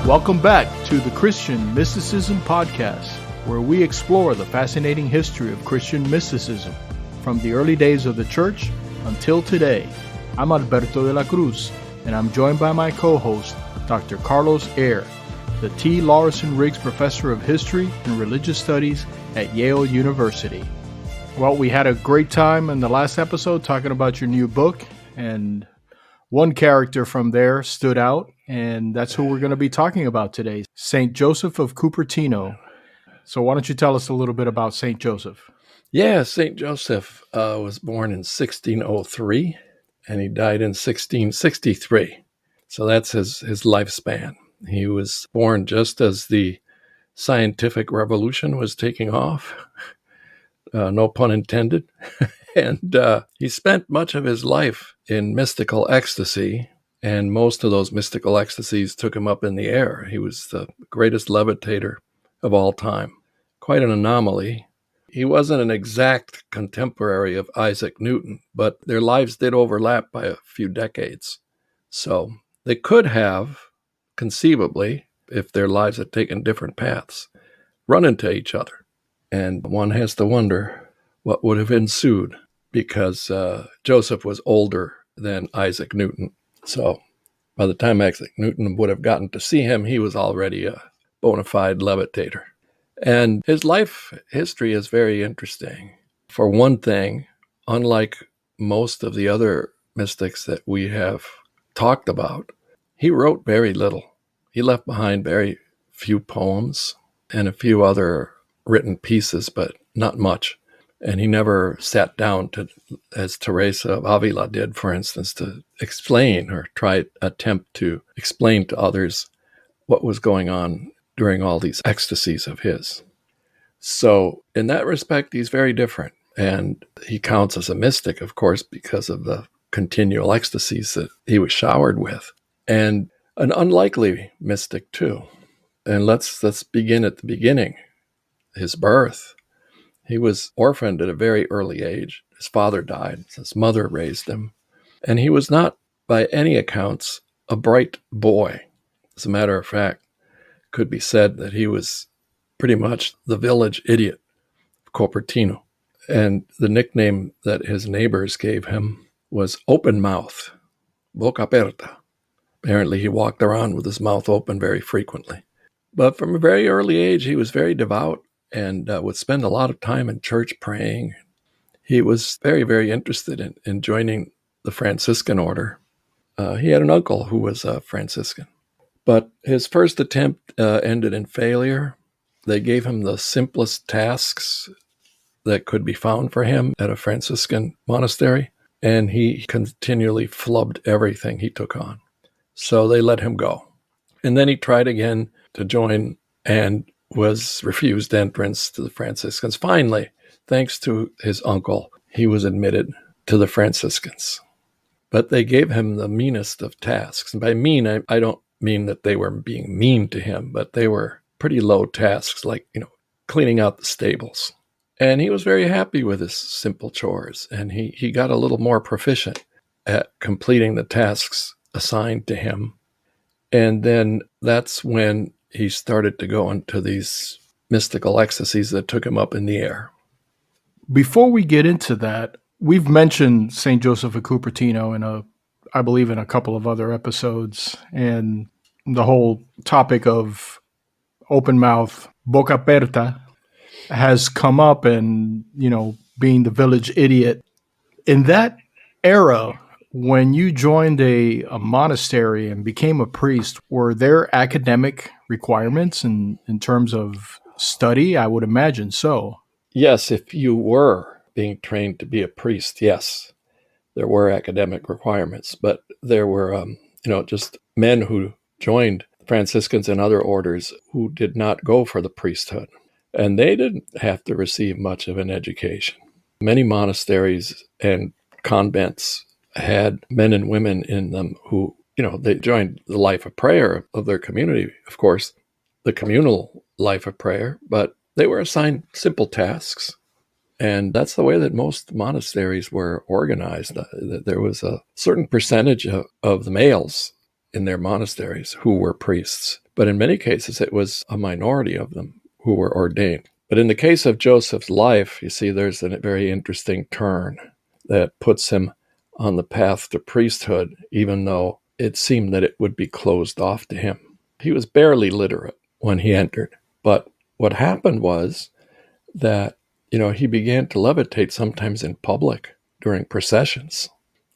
Welcome back to the Christian Mysticism Podcast, where we explore the fascinating history of Christian mysticism from the early days of the church until today. I'm Alberto de la Cruz, and I'm joined by my co-host, Dr. Carlos Ayer, the T. Lawson Riggs Professor of History and Religious Studies at Yale University. Well, we had a great time in the last episode talking about your new book, and one character from there stood out, and that's who we're going to be talking about today, St. Joseph of Cupertino. So why don't you tell us a little bit about St. Joseph? Yeah, St. Joseph was born in 1603, and he died in 1663. So that's his lifespan. He was born just as the scientific revolution was taking off, no pun intended. And he spent much of his life in mystical ecstasy, and most of those mystical ecstasies took him up in the air. He was the greatest levitator of all time. Quite an anomaly. He wasn't an exact contemporary of Isaac Newton, but their lives did overlap by a few decades. So they could have, conceivably, if their lives had taken different paths, run into each other. And one has to wonder what would have ensued, because Joseph was older than Isaac Newton. So by the time Isaac Newton would have gotten to see him, he was already a bona fide levitator. And his life history is very interesting. For one thing, unlike most of the other mystics that we have talked about, he wrote very little. He left behind very few poems and a few other written pieces, but not much. And he never sat down to, as Teresa of Avila did, for instance, to explain or attempt to explain to others what was going on during all these ecstasies of his. So in that respect, he's very different. And he counts as a mystic, of course, because of the continual ecstasies that he was showered with. And an unlikely mystic, too. And let's begin at the beginning, his birth. He was orphaned at a very early age. His father died. His mother raised him. And he was not, by any accounts, a bright boy. As a matter of fact, it could be said that he was pretty much the village idiot of Cupertino. And the nickname that his neighbors gave him was Open Mouth, Boca Aperta. Apparently, he walked around with his mouth open very frequently. But from a very early age, he was very devout and would spend a lot of time in church praying. He was very, very interested in joining the Franciscan order. He had an uncle who was a Franciscan. But his first attempt ended in failure. They gave him the simplest tasks that could be found for him at a Franciscan monastery, and he continually flubbed everything he took on. So they let him go. And then he tried again to join and was refused entrance to the Franciscans. Finally, thanks to his uncle, he was admitted to the Franciscans. But they gave him the meanest of tasks. And by mean, I don't mean that they were being mean to him, but they were pretty low tasks, like, cleaning out the stables. And he was very happy with his simple chores, and he got a little more proficient at completing the tasks assigned to him. And then that's when he started to go into these mystical ecstasies that took him up in the air. Before we get into that, we've mentioned St. Joseph of Cupertino I believe in a couple of other episodes, and the whole topic of open mouth, boca aperta, has come up, and, being the village idiot. In that era, when you joined a monastery and became a priest, were there academic requirements in terms of study? I would imagine so. Yes, if you were being trained to be a priest, yes, there were academic requirements. But there were, just men who joined Franciscans and other orders who did not go for the priesthood. And they didn't have to receive much of an education. Many monasteries and convents had men and women in them who, they joined the life of prayer of their community, of course, the communal life of prayer, but they were assigned simple tasks. And that's the way that most monasteries were organized. There was a certain percentage of the males in their monasteries who were priests, But in many cases, it was a minority of them who were ordained. But in the case of Joseph's life, you see, there's a very interesting turn that puts him on the path to priesthood, even though it seemed that it would be closed off to him. He was barely literate when he entered. But what happened was that, he began to levitate sometimes in public during processions.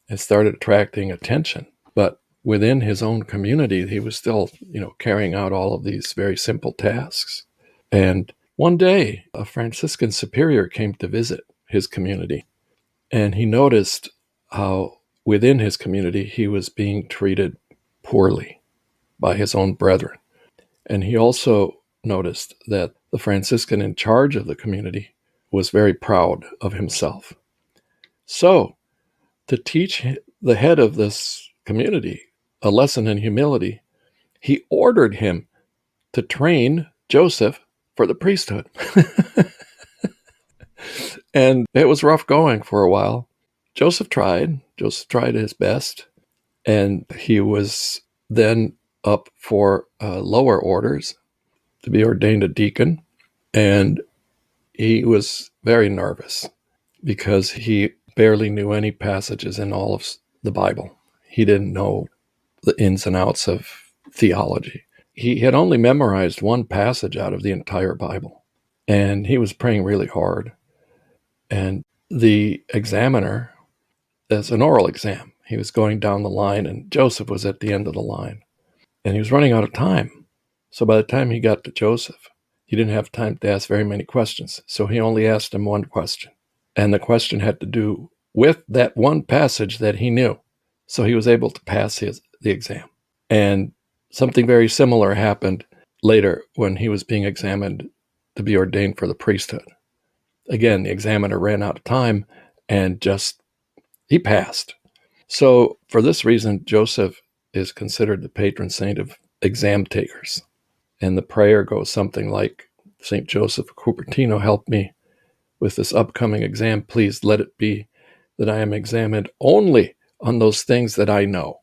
It started attracting attention. But within his own community, he was still, carrying out all of these very simple tasks. And one day, a Franciscan superior came to visit his community, and he noticed how within his community he was being treated poorly by his own brethren. And he also noticed that the Franciscan in charge of the community was very proud of himself. So, to teach the head of this community a lesson in humility, he ordered him to train Joseph for the priesthood. And it was rough going for a while. Joseph tried his best, and he was then up for lower orders to be ordained a deacon. And he was very nervous because he barely knew any passages in all of the Bible. He didn't know the ins and outs of theology. He had only memorized one passage out of the entire Bible, and he was praying really hard. And the examiner, as an oral exam, he was going down the line, and Joseph was at the end of the line. And he was running out of time. So by the time he got to Joseph, he didn't have time to ask very many questions. So he only asked him one question. And the question had to do with that one passage that he knew. So he was able to pass the exam. And something very similar happened later when he was being examined to be ordained for the priesthood. Again, the examiner ran out of time and he passed. So for this reason, Joseph is considered the patron saint of exam takers. And the prayer goes something like, St. Joseph of Cupertino, help me with this upcoming exam. Please let it be that I am examined only on those things that I know.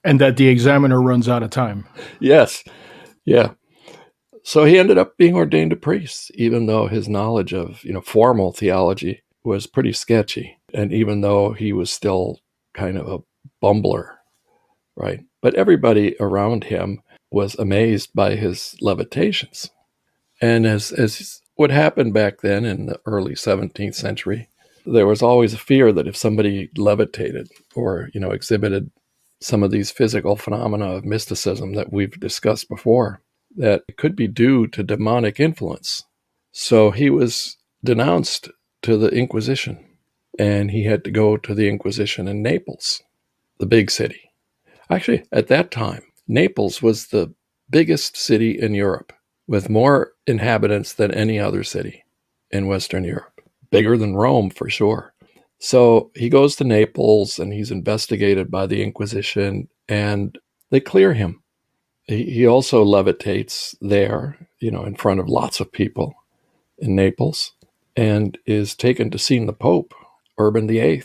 And that the examiner runs out of time. Yes. Yeah. So he ended up being ordained a priest, even though his knowledge of, formal theology was pretty sketchy. And even though he was still kind of a bumbler, right? But everybody around him was amazed by his levitations. And as what happened back then in the early 17th century, there was always a fear that if somebody levitated or, exhibited some of these physical phenomena of mysticism that we've discussed before, that it could be due to demonic influence. So he was denounced to the Inquisition, and he had to go to the Inquisition in Naples, the big city. Actually, at that time, Naples was the biggest city in Europe, with more inhabitants than any other city in Western Europe. Bigger than Rome, for sure. So he goes to Naples, and he's investigated by the Inquisition, and they clear him. He also levitates there, in front of lots of people in Naples, and is taken to see the Pope, Urban VIII.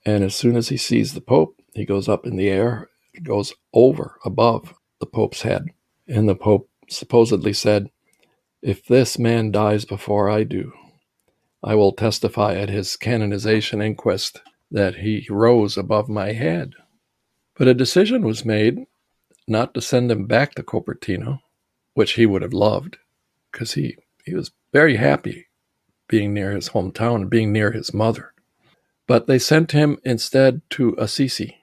And as soon as he sees the Pope, he goes up in the air, goes above the Pope's head. And the Pope supposedly said, if this man dies before I do, I will testify at his canonization inquest that he rose above my head. But a decision was made not to send him back to Cupertino, which he would have loved, because he was very happy being near his hometown and being near his mother. But they sent him instead to Assisi,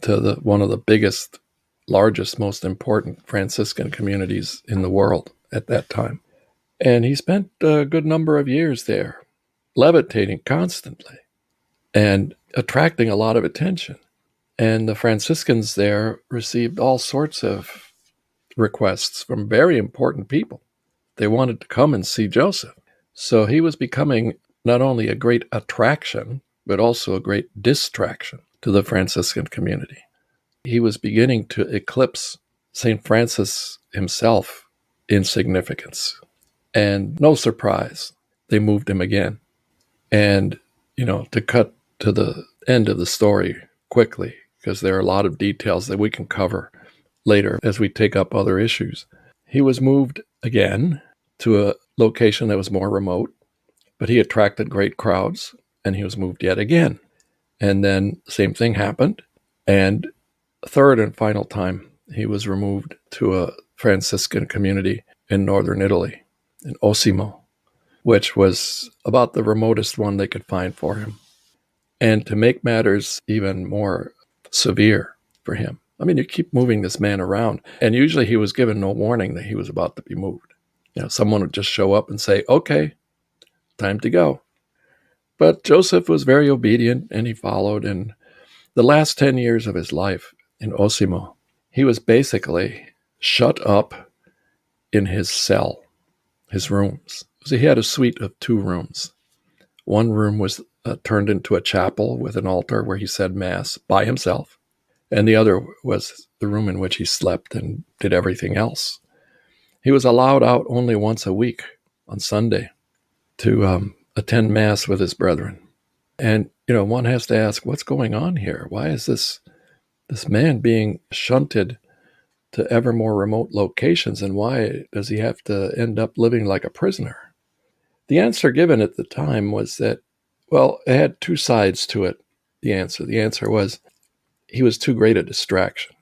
to one of the biggest, largest, most important Franciscan communities in the world at that time. And he spent a good number of years there, levitating constantly and attracting a lot of attention. And the Franciscans there received all sorts of requests from very important people. They wanted to come and see Joseph. So he was becoming not only a great attraction, but also a great distraction to the Franciscan community. He was beginning to eclipse St. Francis himself in significance. And no surprise, they moved him again. And, to cut to the end of the story quickly, because there are a lot of details that we can cover later as we take up other issues. He was moved again to a location that was more remote, but he attracted great crowds, and he was moved yet again. And then the same thing happened. And a third and final time, he was removed to a Franciscan community in northern Italy, in Osimo, which was about the remotest one they could find for him. And to make matters even more severe for him, I mean, you keep moving this man around, and usually he was given no warning that he was about to be moved. Someone would just show up and say, okay, time to go. But Joseph was very obedient, and he followed. And the last 10 years of his life in Osimo, he was basically shut up in his cell, his rooms. So he had a suite of 2 rooms. One room was turned into a chapel with an altar where he said Mass by himself. And the other was the room in which he slept and did everything else. He was allowed out only once a week on Sunday to attend Mass with his brethren. And, one has to ask, what's going on here? Why is this man being shunted to ever more remote locations, and why does he have to end up living like a prisoner? The answer given at the time was that, well, it had 2 sides to it, the answer. The answer was he was too great a distraction.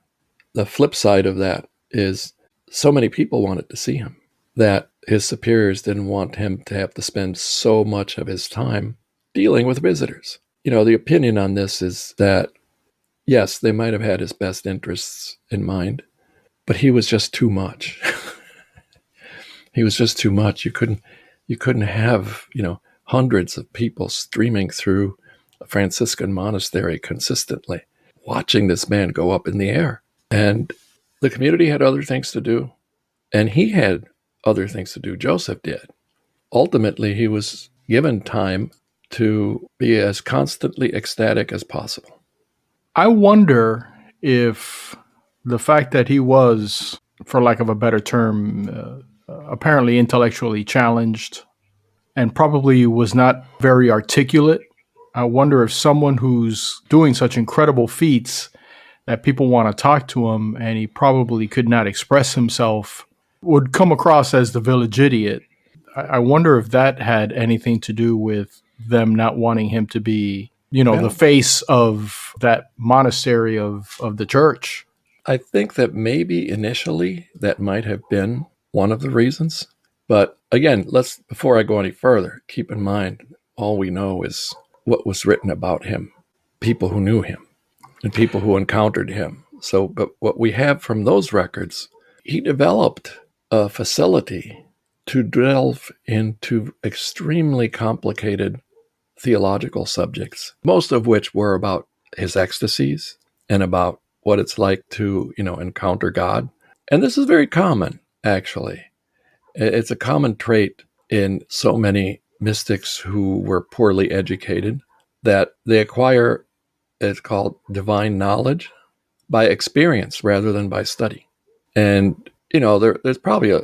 The flip side of that is so many people wanted to see him that his superiors didn't want him to have to spend so much of his time dealing with visitors. The opinion on this is that, yes, they might have had his best interests in mind, but he was just too much. He was just too much. You couldn't have, hundreds of people streaming through a Franciscan monastery consistently, watching this man go up in the air. And the community had other things to do, and he had other things to do. Joseph did. Ultimately, he was given time to be as constantly ecstatic as possible. I wonder if the fact that he was, for lack of a better term, apparently intellectually challenged and probably was not very articulate. I wonder if someone who's doing such incredible feats that people want to talk to him and he probably could not express himself would come across as the village idiot. I wonder if that had anything to do with them not wanting him to be, the face of that monastery of the church. I think that maybe initially that might have been one of the reasons. But again, before I go any further, keep in mind, all we know is what was written about him, people who knew him and people who encountered him. But what we have from those records, he developed a facility to delve into extremely complicated theological subjects, most of which were about his ecstasies and about what it's like to, encounter God. And this is very common, actually. It's a common trait in so many mystics who were poorly educated that they acquire, it's called divine knowledge, by experience rather than by study. And, there's probably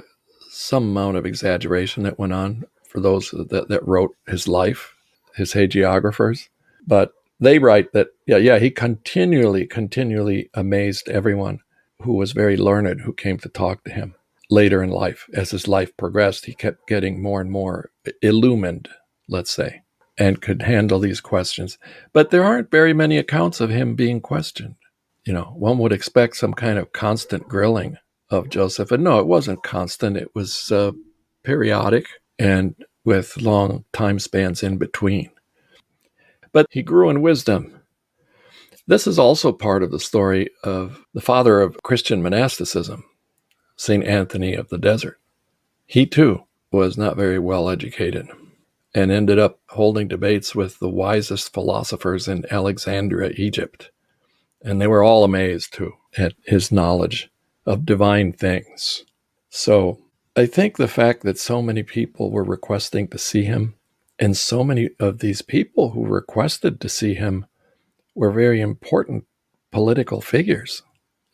some amount of exaggeration that went on for those that wrote his life, his hagiographers. But they write that, he continually amazed everyone who was very learned, who came to talk to him. Later in life, as his life progressed, he kept getting more and more illumined, let's say, and could handle these questions. But there aren't very many accounts of him being questioned. One would expect some kind of constant grilling of Joseph. And no, it wasn't constant. It was periodic and with long time spans in between. But he grew in wisdom. This is also part of the story of the father of Christian monasticism, St. Anthony of the Desert. He too was not very well educated and ended up holding debates with the wisest philosophers in Alexandria, Egypt. And they were all amazed too at his knowledge of divine things. So I think the fact that so many people were requesting to see him, and so many of these people who requested to see him were very important political figures,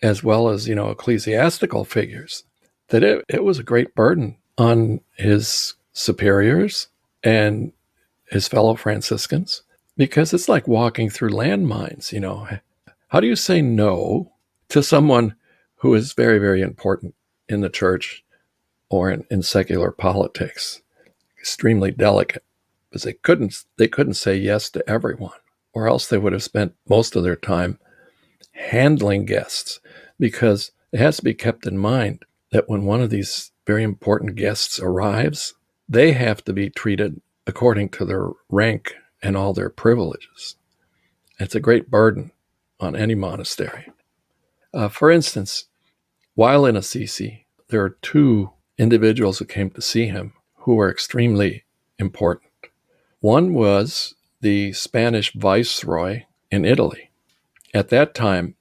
as well as, ecclesiastical figures, that it was a great burden on his superiors and his fellow Franciscans, because it's like walking through landmines. How do you say no to someone who is very, very important in the church or in secular politics. Extremely delicate, because they couldn't say yes to everyone, or else they would have spent most of their time handling guests, because it has to be kept in mind that when one of these very important guests arrives, they have to be treated according to their rank and all their privileges. It's a great burden on any monastery. For instance, while in Assisi, there are two individuals who came to see him who were extremely important. One was the Spanish viceroy in Italy. At that time,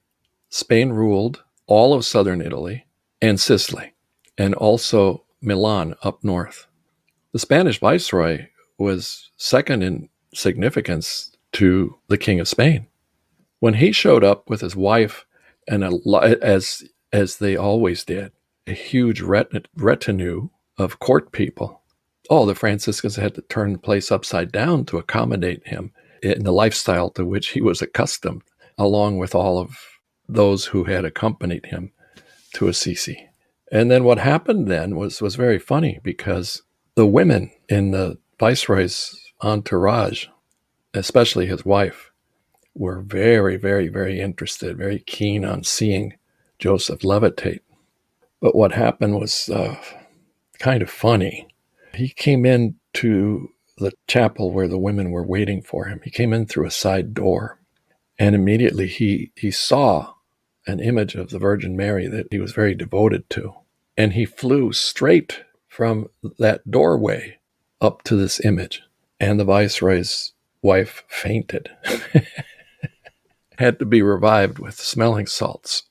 Spain ruled all of southern Italy and Sicily, and also Milan up north. The Spanish viceroy was second in significance to the King of Spain. When he showed up with his wife and as they always did, a huge retinue of court people, the Franciscans had to turn the place upside down to accommodate him in the lifestyle to which he was accustomed, along with all of those who had accompanied him to Assisi. And then what happened then was very funny, because the women in the viceroy's entourage, especially his wife, were very, very, very interested, very keen on seeing Joseph levitate. But what happened was kind of funny. He came into the chapel where the women were waiting for him. He came in through a side door, and immediately he saw an image of the Virgin Mary that he was very devoted to. And he flew straight from that doorway up to this image. And the viceroy's wife fainted, had to be revived with smelling salts.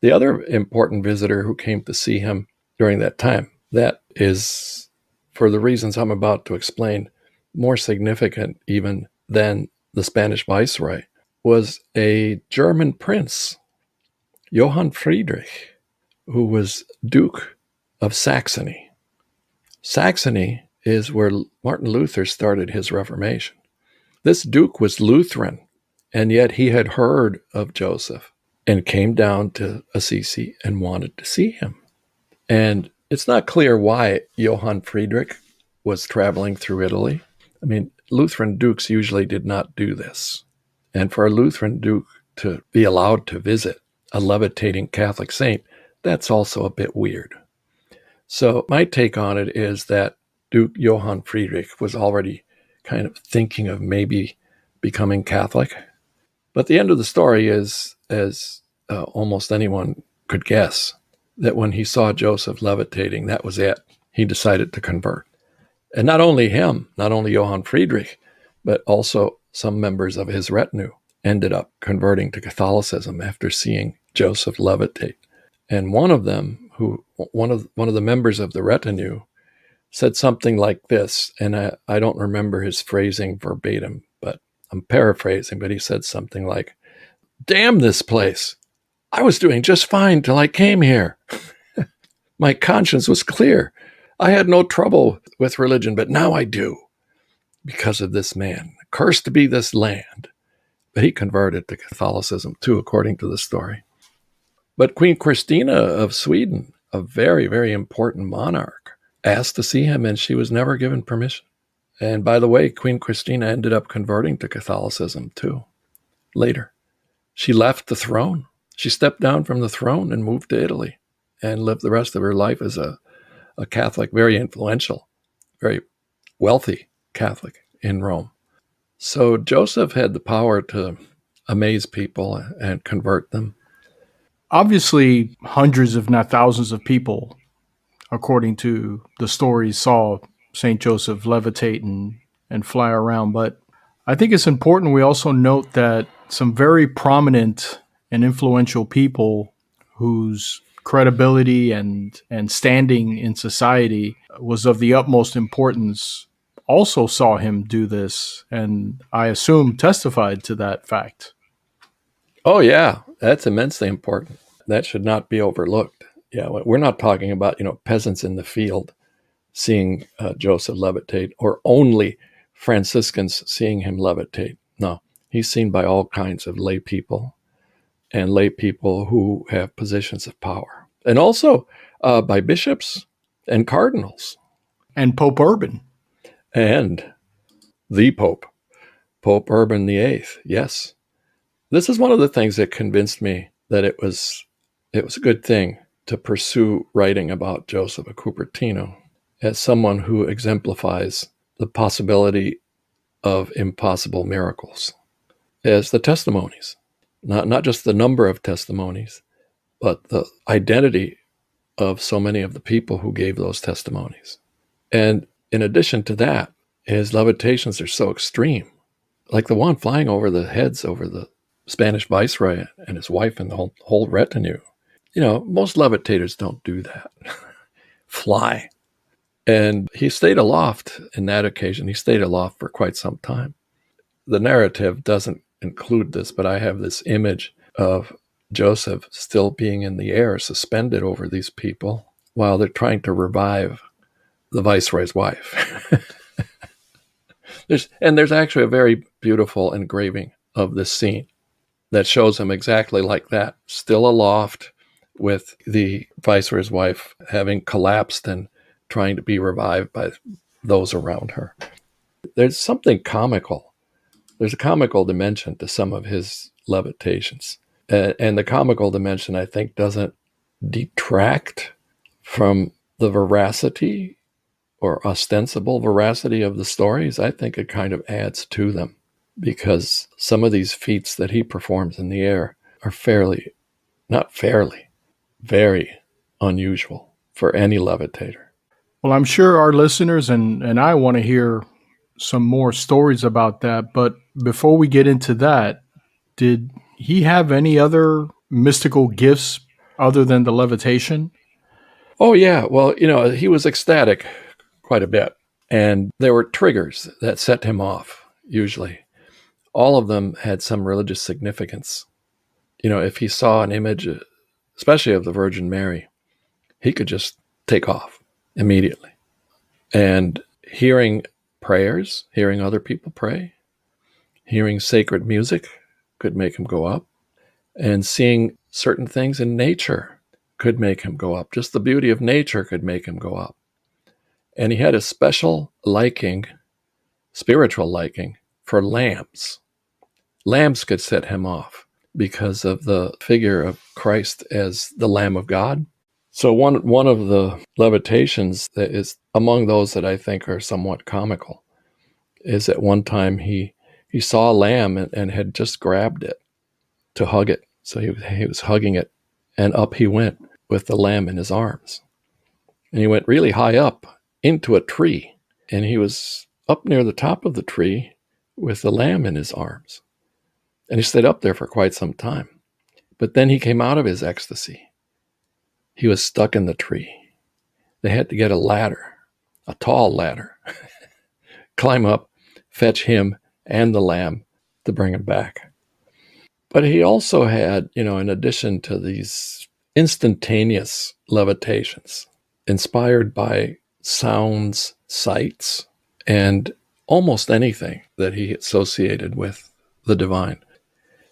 The other important visitor who came to see him during that time, that is, for the reasons I'm about to explain, more significant even than the Spanish viceroy, was a German prince, Johann Friedrich, who was Duke of Saxony. Saxony is where Martin Luther started his Reformation. This Duke was Lutheran, and yet he had heard of Joseph and came down to Assisi and wanted to see him. And it's not clear why Johann Friedrich was traveling through Italy. I mean, Lutheran dukes usually did not do this. And for a Lutheran duke to be allowed to visit a levitating Catholic saint, that's also a bit weird. So my take on it is that Duke Johann Friedrich was already kind of thinking of maybe becoming Catholic. But the end of the story is, as almost anyone could guess, that when he saw Joseph levitating, that was it. He decided to convert. And not only him, not only Johann Friedrich, but also some members of his retinue ended up converting to Catholicism after seeing Joseph levitate. And one of them, one of the members of the retinue, said something like this, and I don't remember his phrasing verbatim, but I'm paraphrasing, but he said something like, "Damn this place. I was doing just fine till I came here. My conscience was clear. I had no trouble with religion, but now I do because of this man. Cursed be this land." But he converted to Catholicism too, according to the story. But Queen Christina of Sweden, a very, very important monarch, asked to see him, and she was never given permission. And by the way, Queen Christina ended up converting to Catholicism too, later. She left the throne. She stepped down from the throne and moved to Italy and lived the rest of her life as a Catholic, very influential, very wealthy Catholic in Rome. So Joseph had the power to amaze people and convert them. Obviously, hundreds, if not thousands of people, according to the stories, saw St. Joseph levitate and fly around. But I think it's important we also note that some very prominent and influential people whose credibility and standing in society was of the utmost importance also saw him do this, and I assume testified to that fact. Oh, yeah, that's immensely important. That should not be overlooked. Yeah, we're not talking about, peasants in the field seeing Joseph levitate, or only Franciscans seeing him levitate. No, he's seen by all kinds of lay people, and lay people who have positions of power. And also by bishops and cardinals. And Pope Urban. And the Pope, Pope Urban VIII. Yes. This is one of the things that convinced me that it was a good thing to pursue writing about Joseph of Cupertino as someone who exemplifies the possibility of impossible miracles, as the testimonies, not just the number of testimonies, but the identity of so many of the people who gave those testimonies. And in addition to that, his levitations are so extreme, like the one flying over the heads over the Spanish viceroy and his wife and the whole retinue. You know, most levitators don't do that. Fly. And he stayed aloft in that occasion. He stayed aloft for quite some time. The narrative doesn't include this, but I have this image of Joseph still being in the air, suspended over these people while they're trying to revive the viceroy's wife. There's actually a very beautiful engraving of this scene that shows him exactly like that, still aloft with the viceroy's wife having collapsed and trying to be revived by those around her. There's something comical. There's a comical dimension to some of his levitations. And the comical dimension, I think, doesn't detract from the veracity or ostensible veracity of the stories. I think it kind of adds to them, because some of these feats that he performs in the air are very unusual for any levitator. Well, I'm sure our listeners and I want to hear some more stories about that. But before we get into that, did he have any other mystical gifts other than the levitation? Oh, yeah. Well, he was ecstatic quite a bit. And there were triggers that set him off, usually. All of them had some religious significance. If he saw an image, especially of the Virgin Mary, he could just take off immediately. And hearing prayers, hearing other people pray, hearing sacred music could make him go up. And seeing certain things in nature could make him go up. Just the beauty of nature could make him go up. And he had a special liking, spiritual liking, for lambs. Lambs could set him off because of the figure of Christ as the Lamb of God. So one of the levitations that is among those that I think are somewhat comical is at one time he saw a lamb and had just grabbed it to hug it. So he was hugging it, and up he went with the lamb in his arms. And he went really high up into a tree, and he was up near the top of the tree with the lamb in his arms. And he stayed up there for quite some time. But then he came out of his ecstasy. He was stuck in the tree. They had to get a ladder, a tall ladder, climb up, fetch him and the lamb to bring him back. But he also had, in addition to these instantaneous levitations, inspired by sounds, sights, and almost anything that he associated with the divine.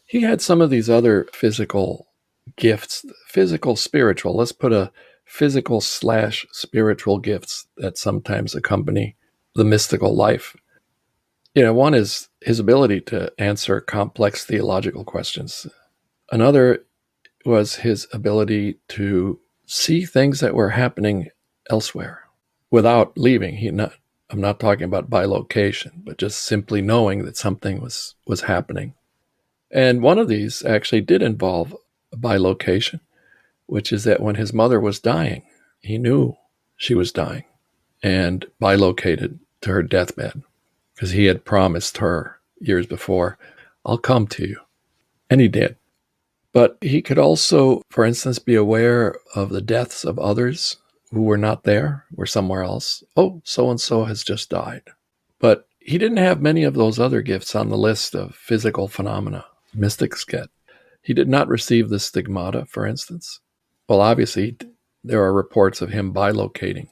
He had some of these other physical gifts, physical, spiritual. Let's put a physical/spiritual gifts that sometimes accompany the mystical life. One is his ability to answer complex theological questions. Another was his ability to see things that were happening elsewhere without leaving. I'm not talking about bilocation, but just simply knowing that something was happening. And one of these actually did involve a bilocation, which is that when his mother was dying, he knew she was dying and bilocated to her deathbed because he had promised her years before, "I'll come to you." And he did. But he could also, for instance, be aware of the deaths of others who were not there, were somewhere else. Oh, so-and-so has just died. But he didn't have many of those other gifts on the list of physical phenomena mystics get. He did not receive the stigmata, for instance. Well, obviously, there are reports of him bilocating,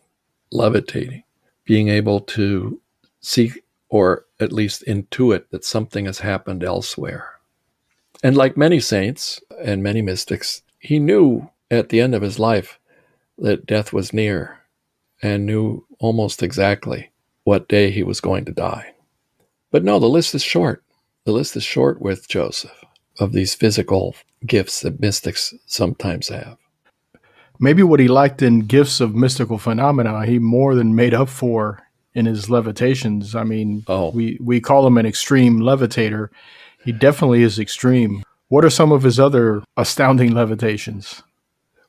levitating, being able to see or at least intuit that something has happened elsewhere. And like many saints and many mystics, he knew at the end of his life that death was near and knew almost exactly what day he was going to die. But no, the list is short. The list is short with Joseph of these physical gifts that mystics sometimes have. Maybe what he lacked in gifts of mystical phenomena, he more than made up for in his levitations. I mean, Oh, we call him an extreme levitator. He definitely is extreme. What are some of his other astounding levitations?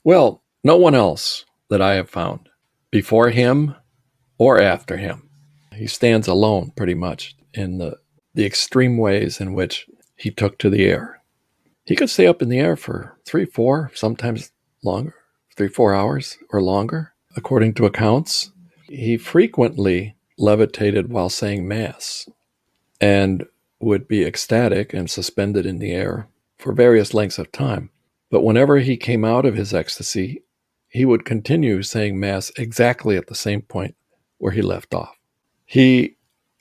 well, no one else that I have found before him or after him. He stands alone pretty much in the extreme ways in which he took to the air. He could stay up in the air for 3, 4, sometimes longer, 3, 4 hours or longer, according to accounts. He frequently levitated while saying Mass and would be ecstatic and suspended in the air for various lengths of time. But whenever he came out of his ecstasy, he would continue saying Mass exactly at the same point where he left off. He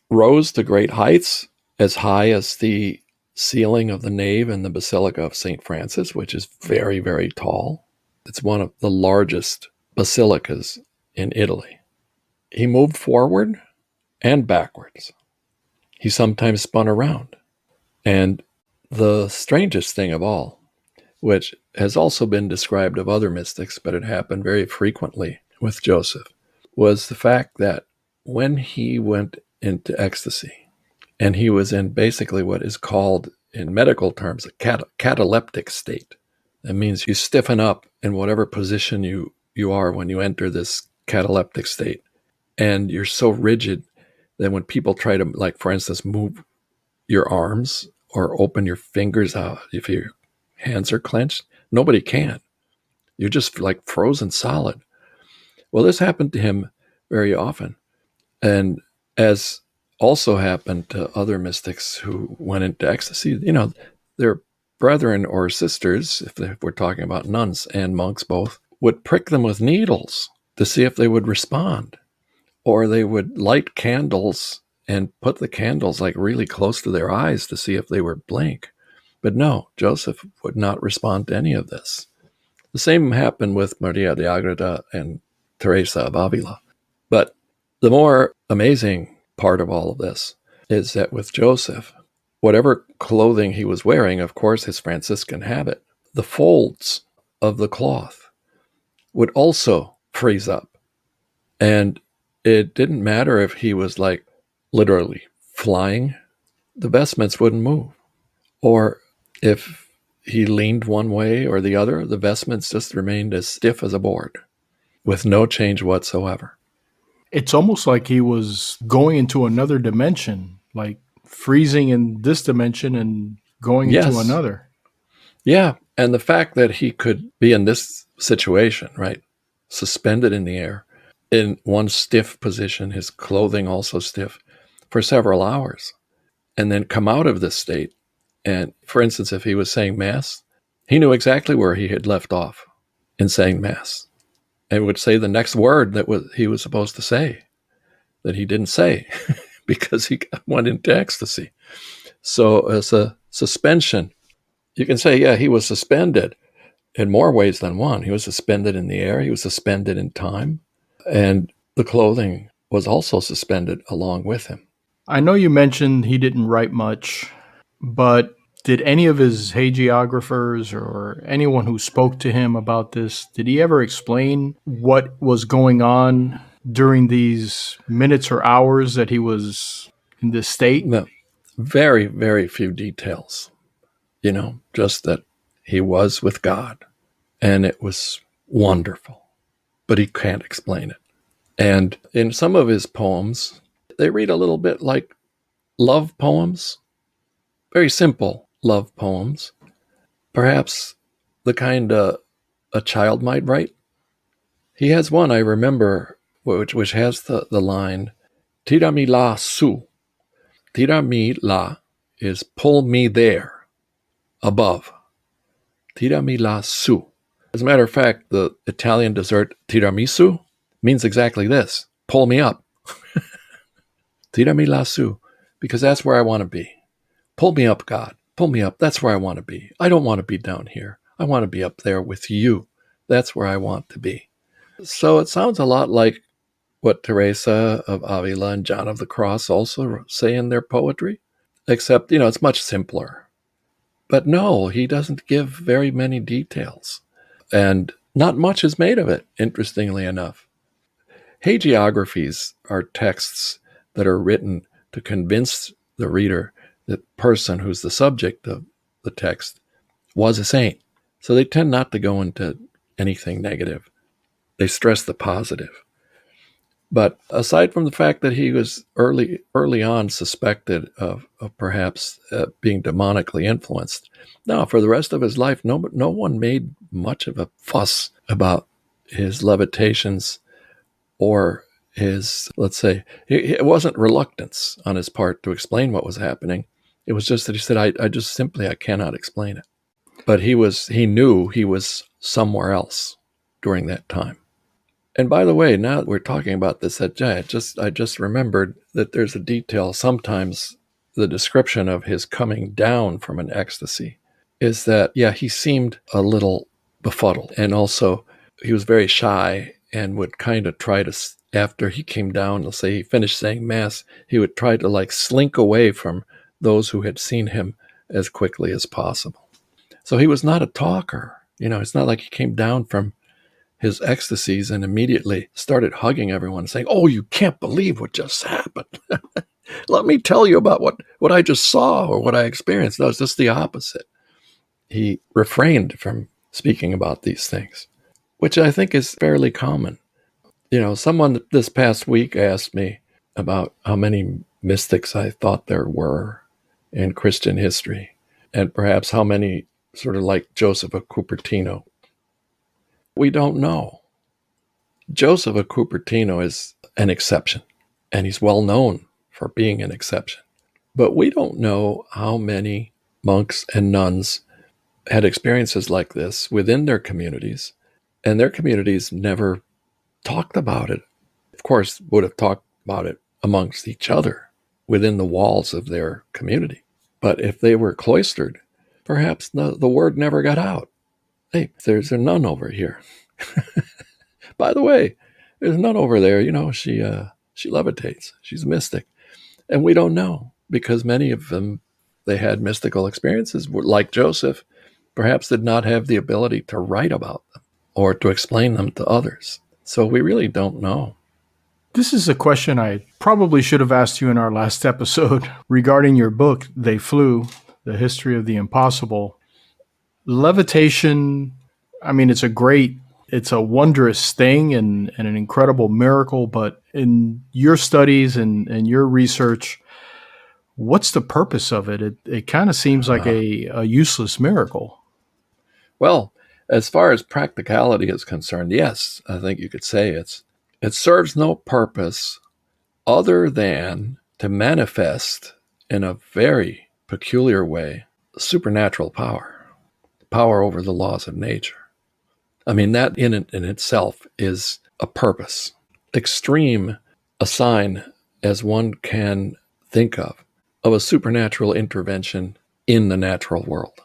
rose to great heights, as high as the ceiling of the nave in the Basilica of St. Francis, which is very, very tall. It's one of the largest basilicas in Italy. He moved forward and backwards. He sometimes spun around. And the strangest thing of all, which has also been described of other mystics, but it happened very frequently with Joseph, was the fact that when he went into ecstasy, and he was in basically what is called in medical terms a cataleptic state. That means you stiffen up in whatever position you are when you enter this cataleptic state. And you're so rigid that when people try to, like, for instance, move your arms or open your fingers out, if your hands are clenched, nobody can. You're just like frozen solid. Well, this happened to him very often. And as also happened to other mystics who went into ecstasy, their brethren or sisters, if we're talking about nuns and monks both, would prick them with needles to see if they would respond. Or they would light candles and put the candles like really close to their eyes to see if they would blink. But no, Joseph would not respond to any of this. The same happened with Maria de Agreda and Teresa of Avila. But the more amazing part of all of this is that with Joseph, whatever clothing he was wearing, of course, his Franciscan habit, the folds of the cloth would also freeze up. And it didn't matter if he was like literally flying, the vestments wouldn't move. Or if he leaned one way or the other, the vestments just remained as stiff as a board with no change whatsoever. It's almost like he was going into another dimension, like freezing in this dimension and going into Yes. another. Yeah. And the fact that he could be in this situation, right? Suspended in the air in one stiff position, his clothing also stiff for several hours, and then come out of this state. And for instance, if he was saying Mass, he knew exactly where he had left off in saying Mass and would say the next word that he was supposed to say that he didn't say because he went into ecstasy. So as a suspension, you can say, yeah, he was suspended in more ways than one. He was suspended in the air. He was suspended in time. And the clothing was also suspended along with him. I know you mentioned he didn't write much, but did any of his hagiographers or anyone who spoke to him about this, did he ever explain what was going on during these minutes or hours that he was in this state? No, very, very few details, just that he was with God and it was wonderful, but he can't explain it. And in some of his poems, they read a little bit like love poems, very simple love poems, perhaps the kind a child might write. He has one I remember, which has the line, "Tira mi la su." "Tira mi la" is pull me there, above. "Tira mi la su." As a matter of fact, the Italian dessert tiramisu means exactly this: pull me up. "Tira mi la su," because that's where I want to be. Pull me up, God. Pull me up. That's where I want to be. I don't want to be down here. I want to be up there with you. That's where I want to be. So it sounds a lot like what Teresa of Avila and John of the Cross also say in their poetry, except, it's much simpler. But no, he doesn't give very many details. And not much is made of it, interestingly enough. Hagiographies are texts that are written to convince the reader, the person who's the subject of the text, was a saint. So they tend not to go into anything negative. They stress the positive. But aside from the fact that he was early on suspected of perhaps being demonically influenced, no, for the rest of his life, no one made much of a fuss about his levitations or his, let's say, it wasn't reluctance on his part to explain what was happening. It was just that he said, I cannot explain it. But he knew he was somewhere else during that time. And by the way, now that we're talking about this, I just remembered that there's a detail. Sometimes the description of his coming down from an ecstasy is that, he seemed a little befuddled. And also, he was very shy and would kind of try to, after he came down, let's say he finished saying Mass, he would try to slink away from those who had seen him as quickly as possible. So he was not a talker. It's not like he came down from his ecstasies and immediately started hugging everyone, saying, "Oh, you can't believe what just happened. Let me tell you about what I just saw or what I experienced." No, it's just the opposite. He refrained from speaking about these things, which I think is fairly common. Someone this past week asked me about how many mystics I thought there were in Christian history, and perhaps how many sort of like Joseph of Cupertino. We don't know. Joseph of Cupertino is an exception, and he's well known for being an exception. But we don't know how many monks and nuns had experiences like this within their communities, and their communities never talked about it. Of course, would have talked about it amongst each other within the walls of their community. But if they were cloistered, perhaps the word never got out. Hey, there's a nun over here. By the way, there's a nun over there. She levitates. She's a mystic. And we don't know, because many of them, they had mystical experiences, like Joseph, perhaps did not have the ability to write about them or to explain them to others. So we really don't know. This is a question I probably should have asked you in our last episode regarding your book, They Flew, The History of the Impossible. Levitation, it's a wondrous thing and an incredible miracle, but in your studies and your research, what's the purpose of it? It kind of seems like a useless miracle. Well, as far as practicality is concerned, yes, I think you could say it serves no purpose other than to manifest in a very peculiar way supernatural power over the laws of nature. That in itself is a purpose, extreme a sign as one can think of a supernatural intervention in the natural world.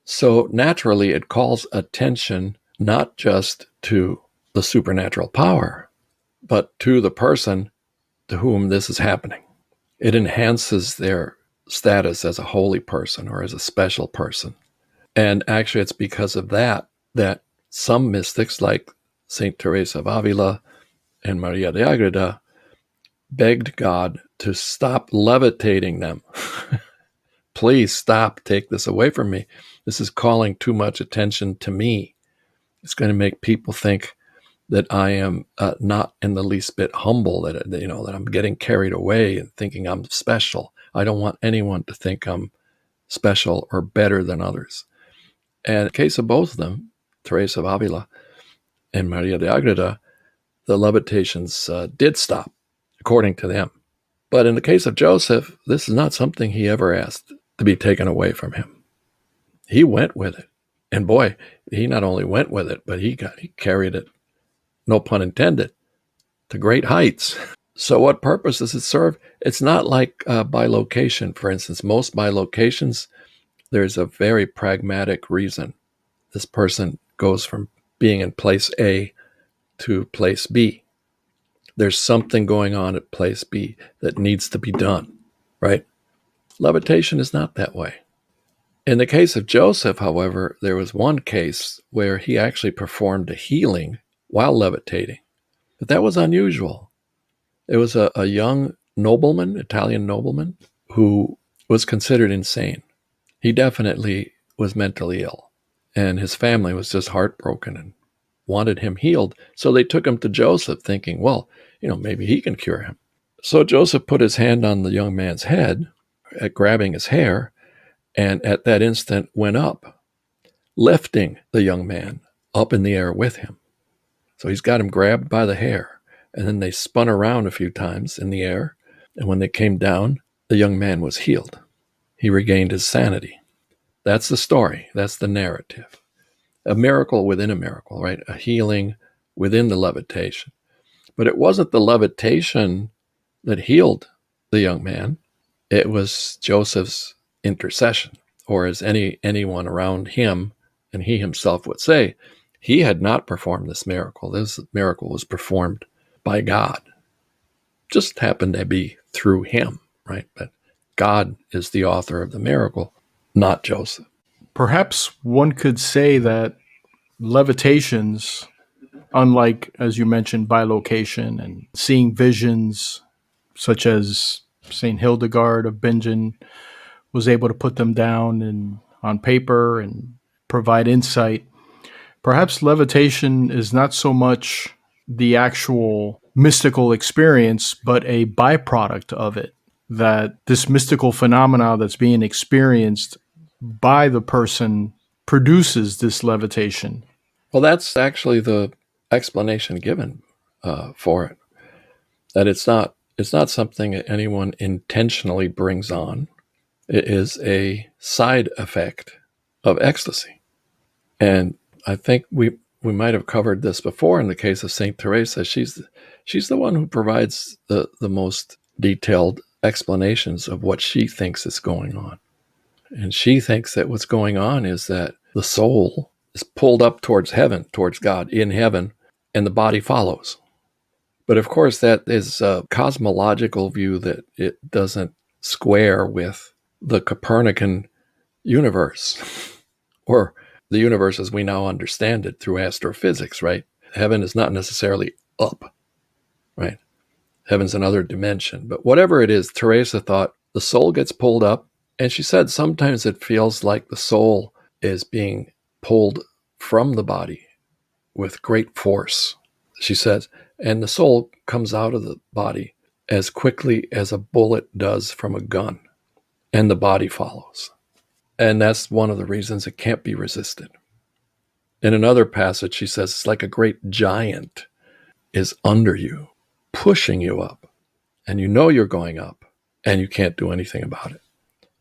So naturally, it calls attention not just to the supernatural power, but to the person to whom this is happening. It enhances their status as a holy person or as a special person. And actually, it's because of that some mystics like Saint Teresa of Avila and Maria de Agreda begged God to stop levitating them. Please stop, take this away from me. This is calling too much attention to me. It's going to make people think that I am not in the least bit humble, that I'm getting carried away and thinking I'm special. I don't want anyone to think I'm special or better than others. And in the case of both of them, Teresa of Avila and Maria de Agreda, the levitations did stop, according to them. But in the case of Joseph, this is not something he ever asked to be taken away from him. He went with it. And boy, he not only went with it, but he carried it, no pun intended, to great heights. So what purpose does it serve? It's not like bilocation, for instance. Most bilocations there's a very pragmatic reason this person goes from being in place A to place B. There's something going on at place B that needs to be done, right? Levitation is not that way. In the case of Joseph, however, there was one case where he actually performed a healing while levitating, but that was unusual. It was a young nobleman, Italian nobleman, who was considered insane. He definitely was mentally ill, and his family was just heartbroken and wanted him healed. So they took him to Joseph thinking, well, maybe he can cure him. So Joseph put his hand on the young man's head, grabbing his hair, and at that instant went up, lifting the young man up in the air with him. So he's got him grabbed by the hair, and then they spun around a few times in the air, and when they came down, the young man was healed. He regained his sanity. That's the story. That's the narrative. A miracle within a miracle, right? A healing within the levitation. But it wasn't the levitation that healed the young man. It was Joseph's intercession, or as anyone around him and he himself would say, he had not performed this miracle. This miracle was performed by God. Just happened to be through him, right? But God is the author of the miracle, not Joseph. Perhaps one could say that levitations, unlike, as you mentioned, bilocation and seeing visions, such as St. Hildegard of Bingen was able to put them down on paper and provide insight. Perhaps levitation is not so much the actual mystical experience, but a byproduct of it. That this mystical phenomena that's being experienced by the person produces this levitation. Well, that's actually the explanation given for it. That it's not something that anyone intentionally brings on. It is a side effect of ecstasy. And I think we might have covered this before in the case of St. Teresa. She's the one who provides the most detailed explanations of what she thinks is going on. And she thinks that what's going on is that the soul is pulled up towards heaven, towards God in heaven, and the body follows. But of course, that is a cosmological view that it doesn't square with the Copernican universe, or the universe as we now understand it through astrophysics, right? Heaven is not necessarily up, right? Heaven's another dimension. But whatever it is, Teresa thought the soul gets pulled up, and she said sometimes it feels like the soul is being pulled from the body with great force, she says, and the soul comes out of the body as quickly as a bullet does from a gun, and the body follows. And that's one of the reasons it can't be resisted. In another passage, she says it's like a great giant is under you, pushing you up, and you know you're going up, and you can't do anything about it.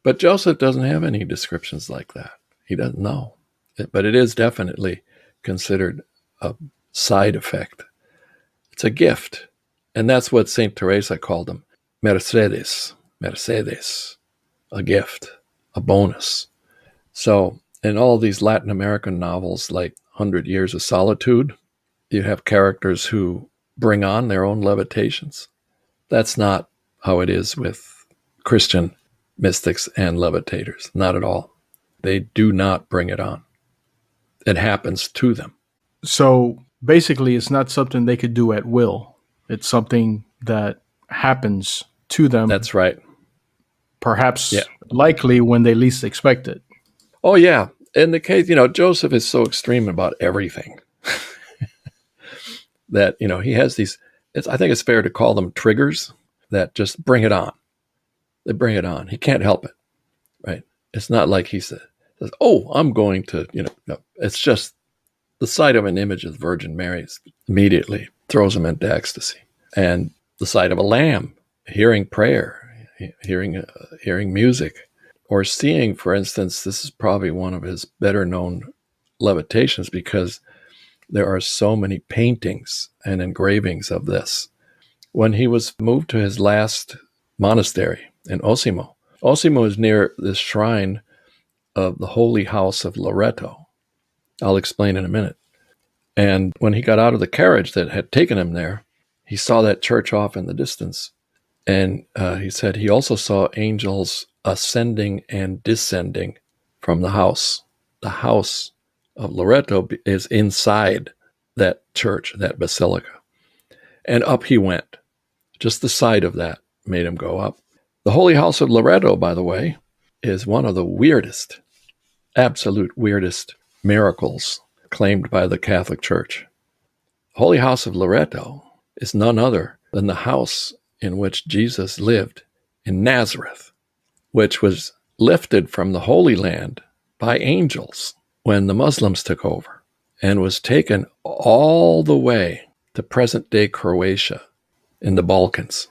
But Joseph doesn't have any descriptions like that. He doesn't know. But it is definitely considered a side effect. It's a gift. And that's what St. Teresa called them. Mercedes, a gift, a bonus. So in all these Latin American novels like 100 Years of Solitude, you have characters who bring on their own levitations. That's not how it is with Christian mystics and levitators. Not at all. They do not bring it on. It happens to them. So basically, it's not something they could do at will. It's something that happens to them. That's right. Perhaps likely when they least expect it. Oh, yeah. In the case, Joseph is so extreme about everything that, he has these, I think it's fair to call them triggers that just bring it on. They bring it on. He can't help it, right? It's not like he says, oh, I'm going to, no. It's just the sight of an image of the Virgin Mary immediately throws him into ecstasy. And the sight of a lamb, hearing prayer, hearing music, or seeing, for instance, this is probably one of his better known levitations because there are so many paintings and engravings of this. When he was moved to his last monastery in Osimo is near this shrine of the Holy House of Loreto. I'll explain in a minute. And when he got out of the carriage that had taken him there, he saw that church off in the distance. And he said he also saw angels ascending and descending from the house. The house of Loreto is inside that church, that basilica. And up he went. Just the sight of that made him go up. The Holy House of Loreto, by the way, is one of the weirdest, absolute weirdest miracles claimed by the Catholic Church. Holy House of Loreto is none other than the house in which Jesus lived in Nazareth, which was lifted from the Holy Land by angels when the Muslims took over and was taken all the way to present-day Croatia in the Balkans.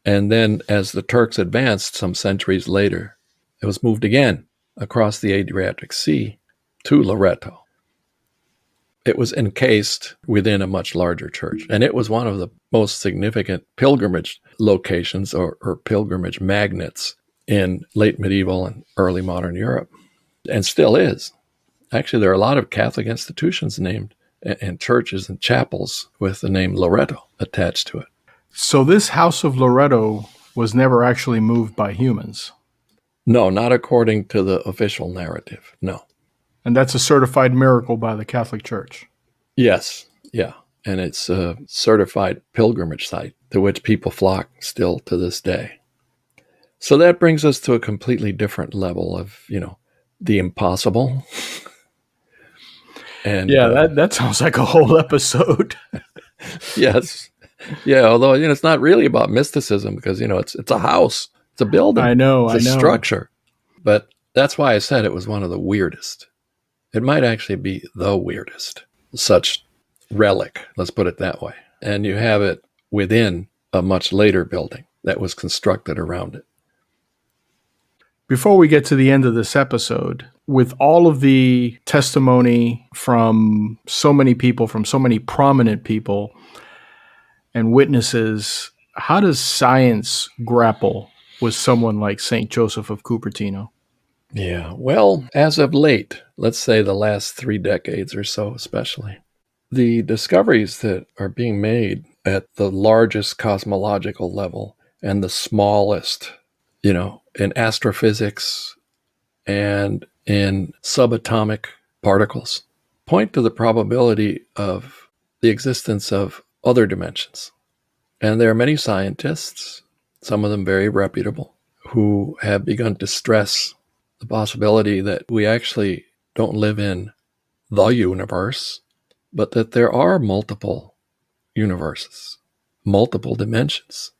And then as the Turks advanced some centuries later, it was moved again across the Adriatic Sea to Loreto. It was encased within a much larger church, and it was one of the most significant pilgrimage locations or pilgrimage magnets in late medieval and early modern Europe, and still is. Actually, there are a lot of Catholic institutions named, and churches and chapels with the name Loreto attached to it. So this House of Loreto was never actually moved by humans. No, not according to the official narrative, no. And that's a certified miracle by the Catholic Church. Yes, yeah. And it's a certified pilgrimage site to which people flock still to this day. So that brings us to a completely different level of, the impossible. And yeah, that sounds like a whole episode. Yes. Yeah, although, it's not really about mysticism because, it's a house. It's a building. I know. It's a structure. But that's why I said it was one of the weirdest. It might actually be the weirdest such relic, let's put it that way. And you have it within a much later building that was constructed around it. Before we get to the end of this episode, with all of the testimony from so many people, from so many prominent people and witnesses, how does science grapple with someone like St. Joseph of Cupertino? Yeah, well, as of late, let's say the last 3 decades or so especially, the discoveries that are being made at the largest cosmological level and the smallest, in astrophysics and in subatomic particles, point to the probability of the existence of other dimensions. And there are many scientists, some of them very reputable, who have begun to stress the possibility that we actually don't live in the universe, but that there are multiple universes, multiple dimensions,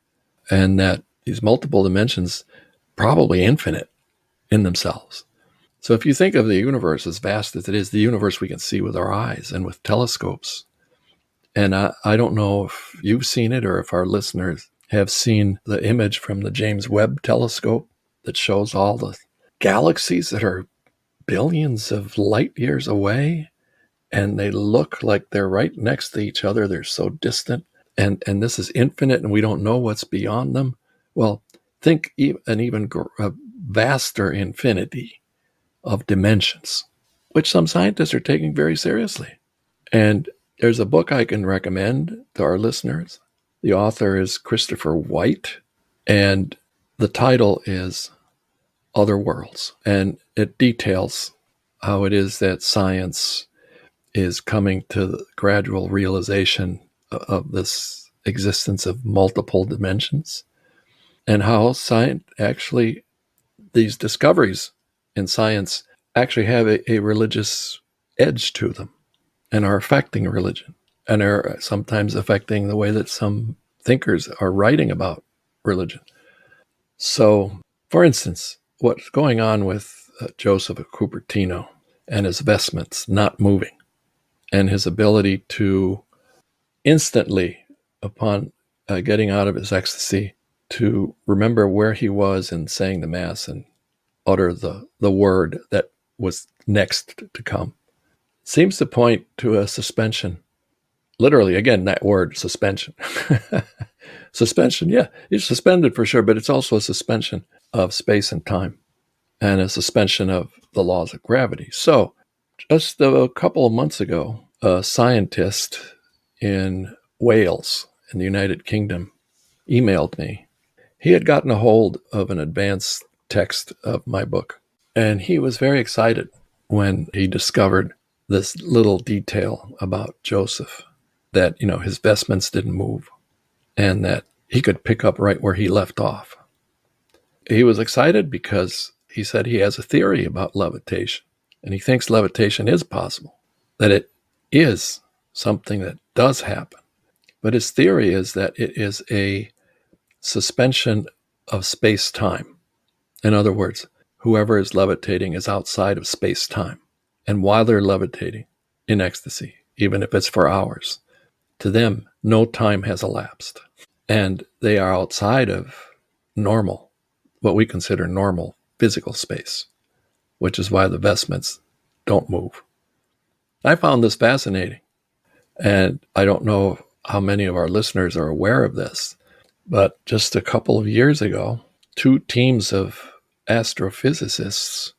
and that these multiple dimensions probably infinite in themselves. So if you think of the universe as vast as it is, the universe we can see with our eyes and with telescopes, and I don't know if you've seen it or if our listeners have seen the image from the James Webb telescope that shows all the galaxies that are billions of light years away, and they look like they're right next to each other. They're so distant, and this is infinite, and we don't know what's beyond them. Well, think an even vaster infinity of dimensions, which some scientists are taking very seriously. And there's a book I can recommend to our listeners. The author is Christopher White, and the title is Other Worlds. And it details how it is that science is coming to the gradual realization of this existence of multiple dimensions, and how science actually, these discoveries in science actually have a religious edge to them and are affecting religion and are sometimes affecting the way that some thinkers are writing about religion. So, for instance, what's going on with Joseph of Cupertino and his vestments not moving, and his ability to instantly, upon getting out of his ecstasy, to remember where he was and saying the Mass and utter the word that was next to come, seems to point to a suspension. Literally, again, that word, suspension. Suspension, yeah, it's suspended for sure, but it's also a suspension of space and time. and a suspension of the laws of gravity. So, just a couple of months ago, a scientist in Wales, in the United Kingdom, emailed me. He had gotten a hold of an advanced text of my book, and he was very excited when he discovered this little detail about Joseph, that, his vestments didn't move and that he could pick up right where he left off. He was excited because he said he has a theory about levitation, and he thinks levitation is possible, that it is something that does happen. But his theory is that it is a suspension of space-time. In other words, whoever is levitating is outside of space-time. And while they're levitating in ecstasy, even if it's for hours, to them, no time has elapsed. And they are outside of normal, what we consider normal physical space, which is why the vestments don't move. I found this fascinating. And I don't know how many of our listeners are aware of this, but just a couple of years ago, two teams of astrophysicists,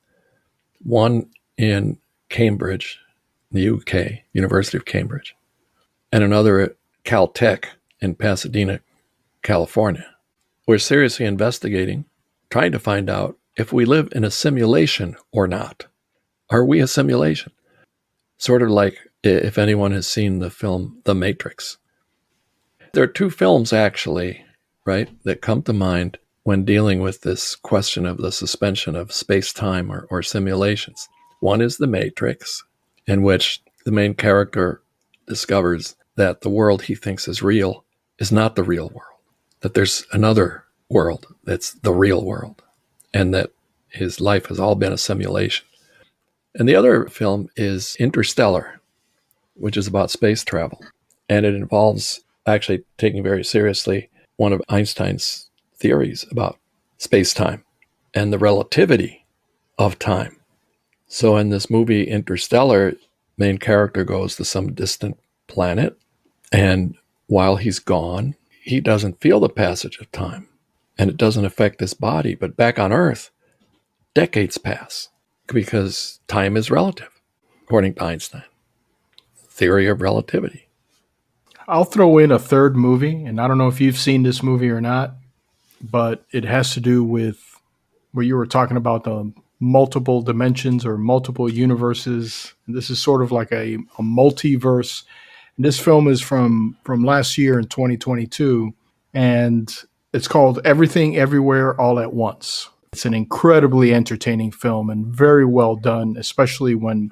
one in Cambridge, the UK, University of Cambridge, and another at Caltech in Pasadena, California, were seriously investigating, trying to find out if we live in a simulation or not. Are we a simulation? Sort of like if anyone has seen the film The Matrix. There are two films, actually, right, that come to mind when dealing with this question of the suspension of space-time or simulations. One is The Matrix, in which the main character discovers that the world he thinks is real is not the real world, that there's another world that's the real world, and that his life has all been a simulation. And the other film is Interstellar, which is about space travel. And it involves actually taking very seriously one of Einstein's theories about space-time and the relativity of time. So in this movie Interstellar, main character goes to some distant planet, and while he's gone, he doesn't feel the passage of time, and it doesn't affect his body. But back on Earth, decades pass because time is relative, according to Einstein. Theory of relativity. I'll throw in a third movie, and I don't know if you've seen this movie or not, but it has to do with where you were talking about the multiple dimensions or multiple universes. And this is sort of like a multiverse. And this film is from last year in 2022, and it's called Everything Everywhere All at Once. It's an incredibly entertaining film and very well done, especially when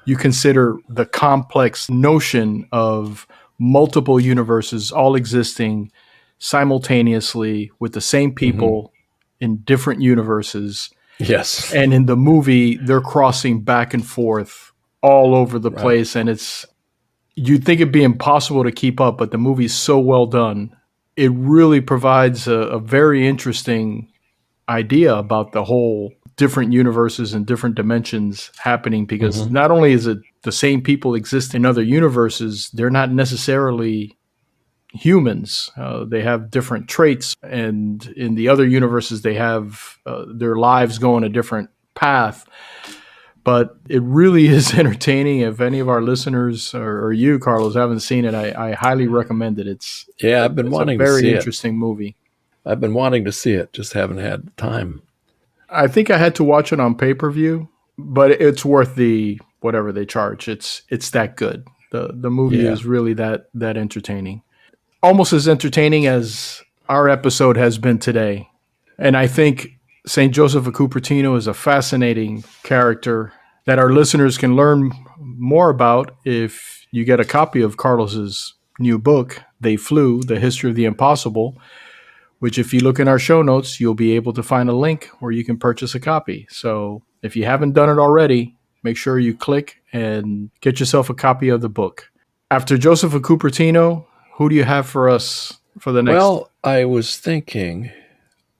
you consider the complex notion of multiple universes all existing simultaneously with the same people in different universes. Yes. And in the movie, they're crossing back and forth all over the place. And you'd think it'd be impossible to keep up, but the movie's so well done. It really provides a very interesting idea about the whole different universes and different dimensions happening, because not only is it the same people exist in other universes, they're not necessarily humans. They have different traits, and in the other universes, they have their lives go on a different path. But it really is entertaining. If any of our listeners or you, Carlos, haven't seen it, I highly recommend it. I've been wanting to see it. It's a very interesting interesting movie. I've been wanting to see it, just haven't had time. I think I had to watch it on pay-per-view, but it's worth the whatever they charge. It's that good. The movie is really that entertaining. Almost as entertaining as our episode has been today. And I think St. Joseph of Cupertino is a fascinating character that our listeners can learn more about if you get a copy of Carlos's new book, They Flew, The History of the Impossible, which if you look in our show notes, you'll be able to find a link where you can purchase a copy. So if you haven't done it already, make sure you click and get yourself a copy of the book. After Joseph of Cupertino, who do you have for us for the next? Well, I was thinking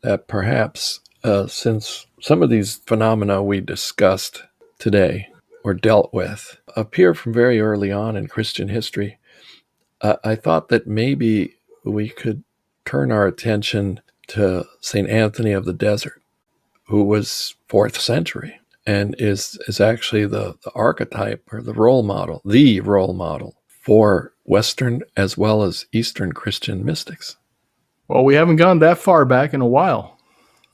that perhaps since some of these phenomena we discussed today or dealt with appear from very early on in Christian history, I thought that maybe we could turn our attention to St. Anthony of the Desert. who was 4th century and is actually the archetype or the role model for Western as well as Eastern Christian mystics. Well, we haven't gone that far back in a while.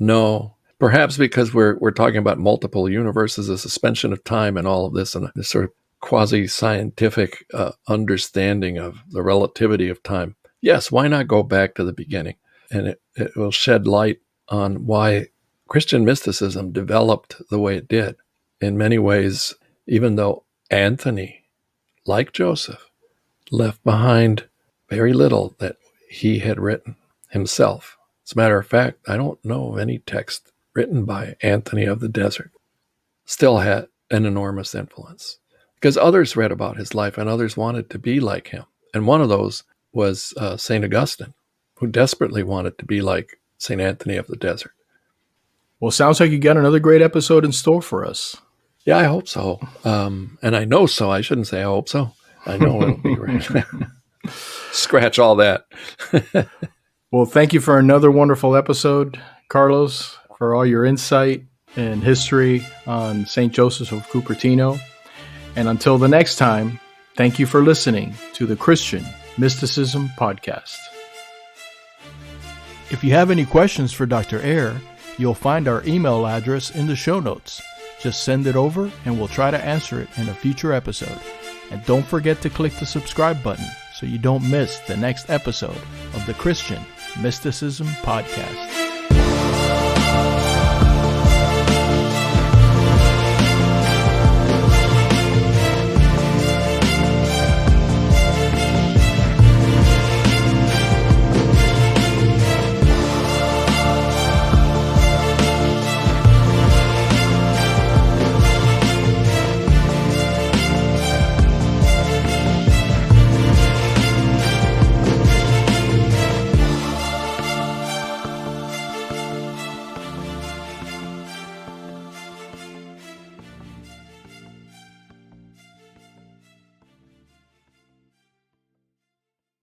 No, perhaps because we're talking about multiple universes, a suspension of time and all of this, and this sort of quasi-scientific understanding of the relativity of time. Yes, why not go back to the beginning? And it will shed light on why Christian mysticism developed the way it did. In many ways, even though Anthony, like Joseph, left behind very little that he had written himself. As a matter of fact, I don't know of any text written by Anthony of the Desert. Still had an enormous influence because others read about his life and others wanted to be like him. And one of those was St. Augustine, who desperately wanted to be like St. Anthony of the Desert. Well, sounds like you got another great episode in store for us. Yeah, I hope so. And I know so. I shouldn't say I hope so. I know it'll be great. Scratch all that. Well, thank you for another wonderful episode, Carlos, for all your insight and history on St. Joseph of Cupertino. And until the next time, thank you for listening to the Christian Mysticism Podcast. If you have any questions for Dr. Eyre, you'll find our email address in the show notes. Just send it over and we'll try to answer it in a future episode. And don't forget to click the subscribe button so you don't miss the next episode of the Christian Mysticism Podcast.